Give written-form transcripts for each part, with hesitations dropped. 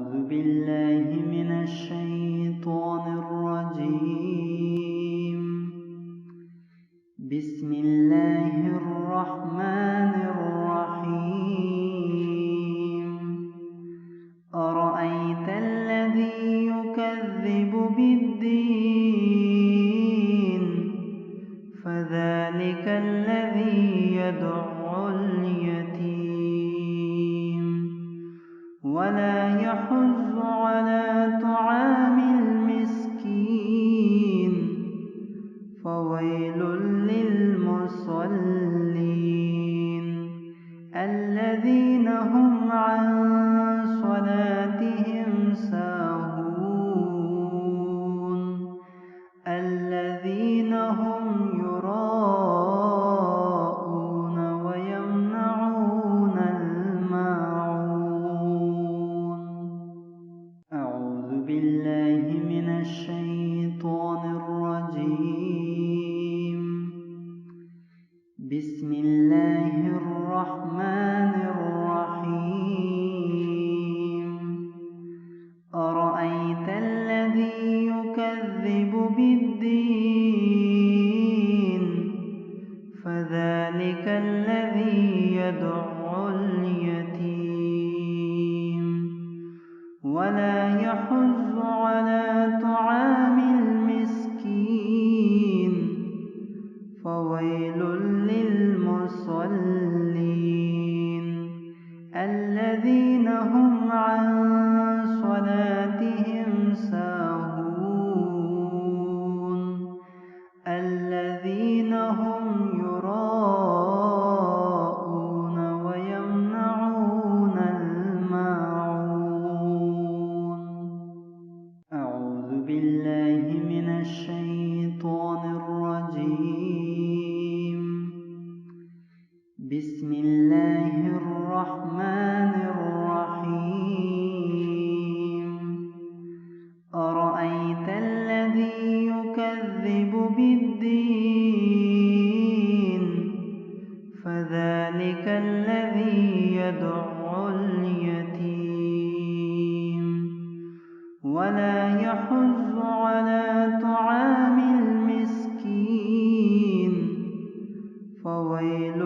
أعوذ بالله من الشيطان الرجيم. بسم الله الرحمن الرحيم. أرأيت الذي يكذب بالدين فذلك الذي يدع اليتيم ولا يحض على طعام المسكين فويل للمصلين الذين هم عن صلاتهم ساهون الذين هم يراءون ويمنعون الماعون. أعوذ بالله من الشيطان الرجيم. بسم الله الرحمن الرحيم. أرأيت الذي يكذب بالدين فذلك الذي يدع اليتيم ولا يحض على طعام المسكين فويل للمصلين الذين هم عن صلاتهم ساهون الذين هم يراءون ويمنعون الماعون. أعوذ بالله من الشيطان الرجيم. بسم الله الرحمن الرحيم. أرأيت الذي يكذب بالدين فذلك الذي يدع اليتيم ولا يحض على طعام المسكين فويل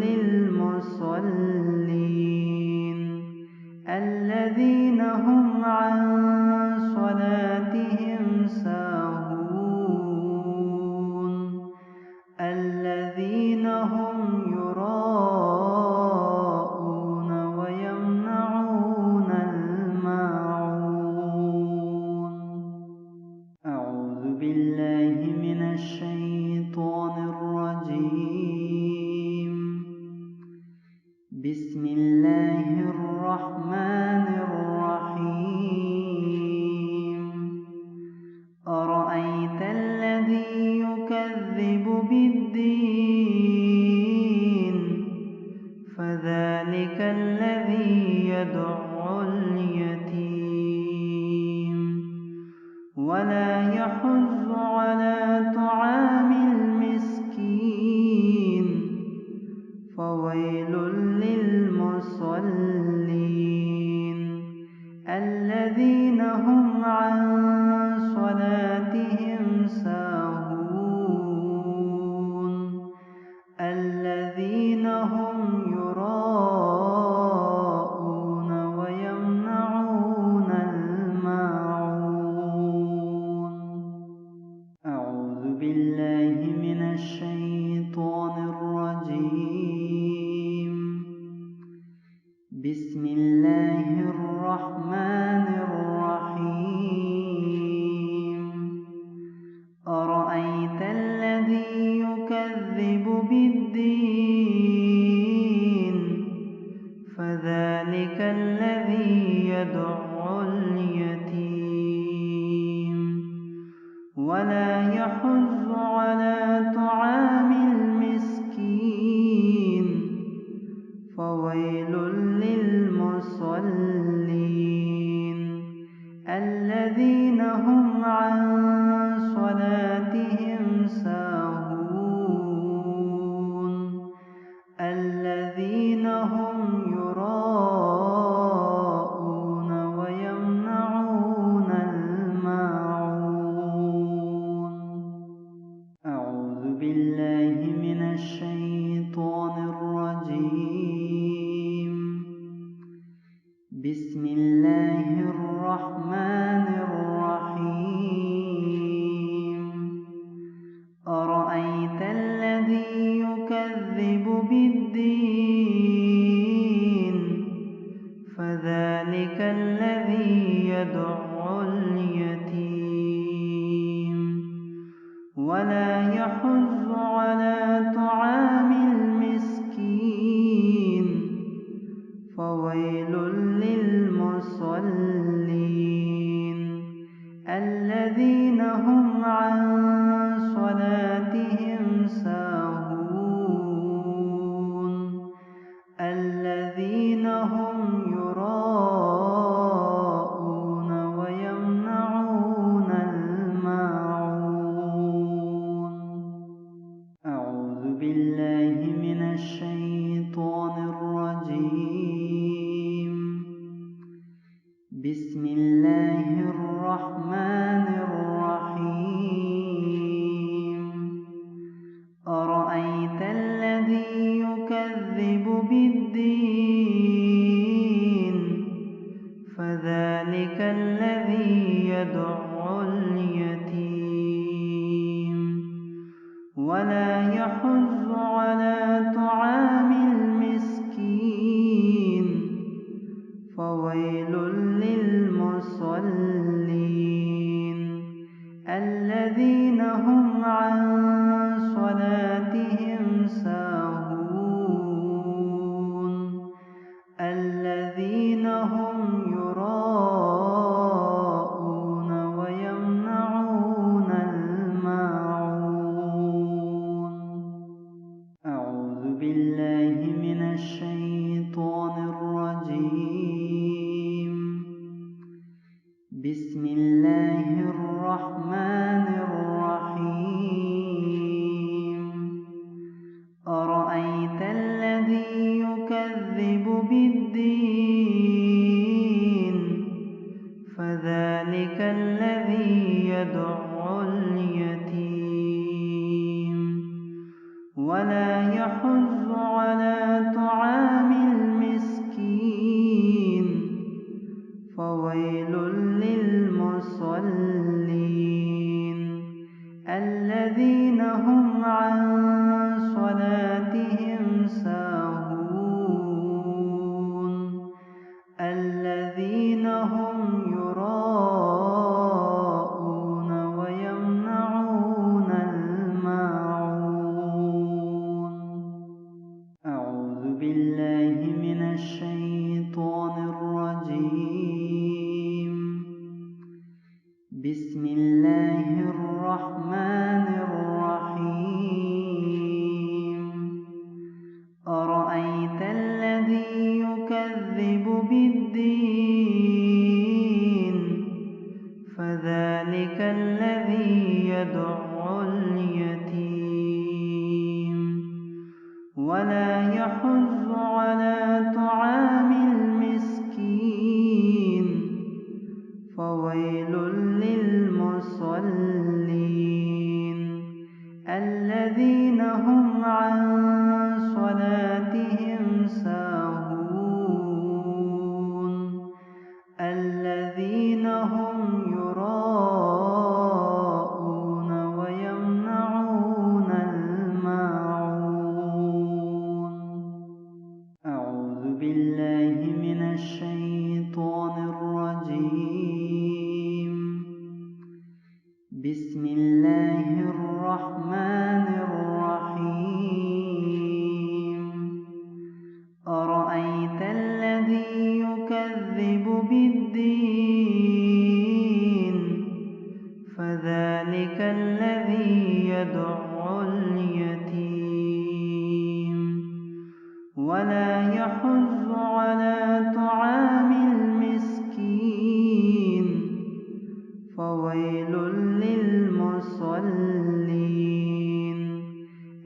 للمصلين الذين هم عن صلاتهم ساهون الذين هم يراءون ويمنعون الماعون. أعوذ بالله من الشيطان الرجيم. بسم الله الرحمن الرحيم. أرأيت الذي يكذب بالدين فذلك الذي يدع اليتيم ولا يحض على طعام المسكين فويل للمصلين الذين هم عن صلاتهم ساهون الذين هم يراءون ويمنعون الماعون. أعوذ بالله من الشيطان الرجيم. بسم الله الرحمن الرحيم. أرأيت الذي يكذب بالدين فذلك الذي يدع اليتيم ولا يحض على طعام المسكين فويل للمصلين الذين هم عن صلاتهم ساهون الذين هم يراءون بسم الله الرحمن الرحيم أرأيت الذي يكذب بالدين فذلك الذي يدع اليتيم ولا يحض على طعام المسكين فويل للمصلين الذين هم عن صلاتهم ساهون الذين هم يراءون ويمنعون الماعون. أعوذ بالله من الشيطان الرجيم. بسم الله الرحمن الرحيم أرأيت الذي يكذب بالدين فذلك الذي يدع اليتيم ولا يحض على طعام المسكين فويل للمصلين الذين هم عن صلاتهم ساهون الذين هم يراءون ويمنعون الماعون. أعوذ بالله من الشيطان الرجيم. بسم الله الرحمن الرحيم أرأيت الذي يكذب بالدين فذلك الذي يدع اليتيم ولا يحض على طعام المسكين فويل للمصلين الذين هم عن صلاتهم ساهون الذين هم يراءون ويمنعون الماعون. أعوذ بالله من الشيطان الرجيم. بسم الله الرحمن الرحيم أرأيت الذي يكذب بالدين فذلك الذي يدع اليتيم ولا يحض على طعام المسكين فويل للمصلين الذين هم عن صلاتهم ساهون الذين هم يراءون ويمنعون الماعون. أعوذ بالله من الشيطان الرجيم. بسم الله الرحمن الرحيم أرأيت الذي يكذب بالدين فذلك الذي يدع اليتيم ولا يحض على طعام المسكين فويل للمصلين الذين هم عن صلاتهم ساهون الذين هم يراءون ويمنعون الماعون. أعوذ بالله من الشيطان الرجيم. بسم الله الرحمن الرحيم أرأيت الذي يكذب بالدين فذلك الذي يدع اليتيم ولا يحض على طعام المسكين فويل للمصلين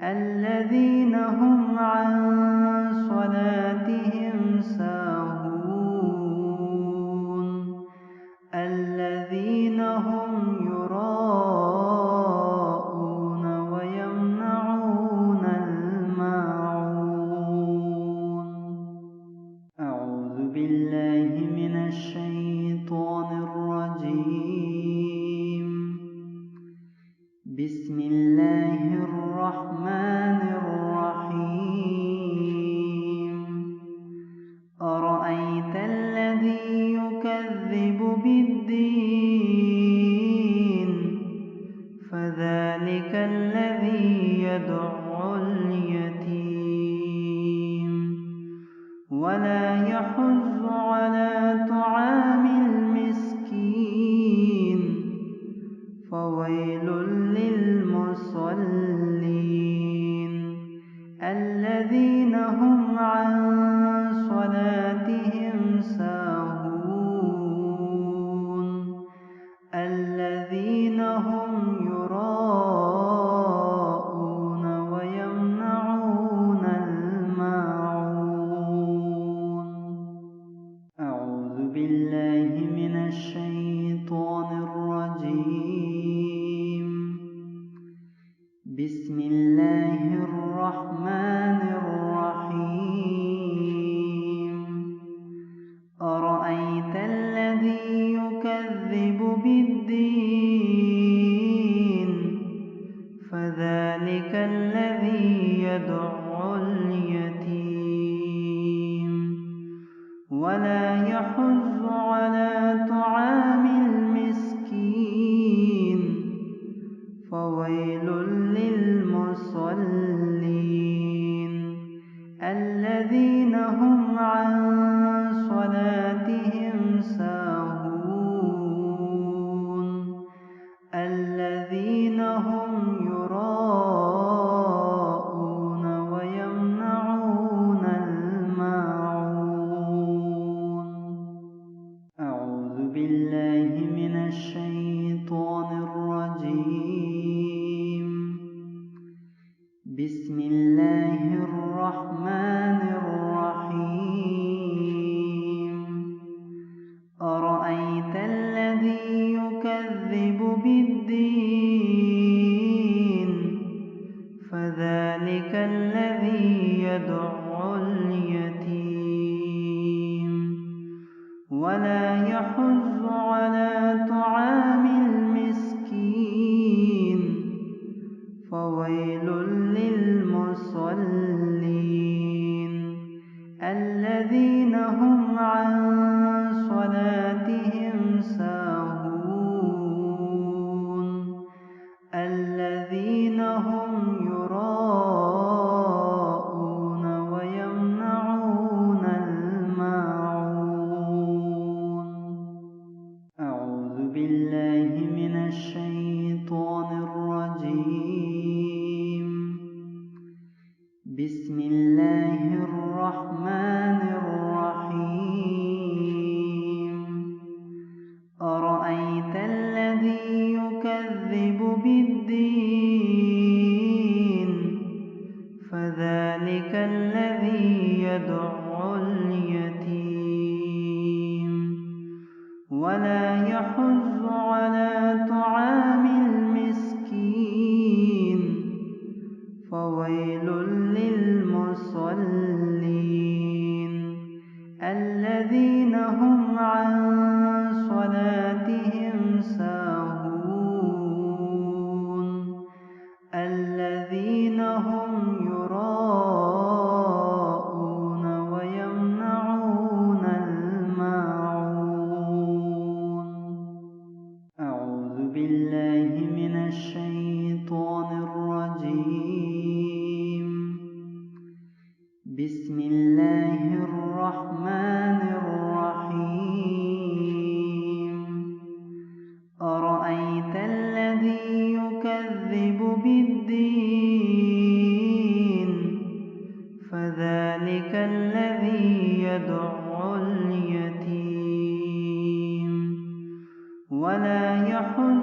الذين هم عن صلاتهم ساهون بالدين فذلك الذي يدع اليتيم ولا يحض على طعام المسكين فويل للمصلين الذين هم عن صلاتهم ساهون الذين هم يراءون ويمنعون الماعون. أعوذ بالله من الشيطان الرجيم. بسم الله الرحمن الرحيم. أرأيت الذي يكذب بالدين فذلك الذي يدع اليتيم ولا يحض على طعام المسكين فويل للمصلين الذين هم عن صلاتهم ساهون الذين هم يراءون ويمنعون الماعون. أعوذ بالله من الشيطان الرجيم. بسم الله الرحمن الرحيم. أرأيت الذي يكذب بالدين فذلك الذي يدع اليتيم ولا يحض على طعام المسكين فويل للمصلين الذين هم عن صلاتهم ساهون الذين هم يراءون ويمنعون الماعون. أعوذ بالله من الشيطان الرجيم. بسم الله الرحمن الرحيم. أرأيت الذي يكذب بالدين فذلك الذي يدع اليتيم ولا يحض على طعام المسكين فويل للمصلين الذين هم عن صلاتهم ساهون الذين هم يراءون ويمنعون الماعون. أعوذ بالله من الشيطان الرجيم. بسم الله الرحمن الرحيم. أرأيت الذي يكذب بالدين فذلك الذي يدع اليتيم ولا يحض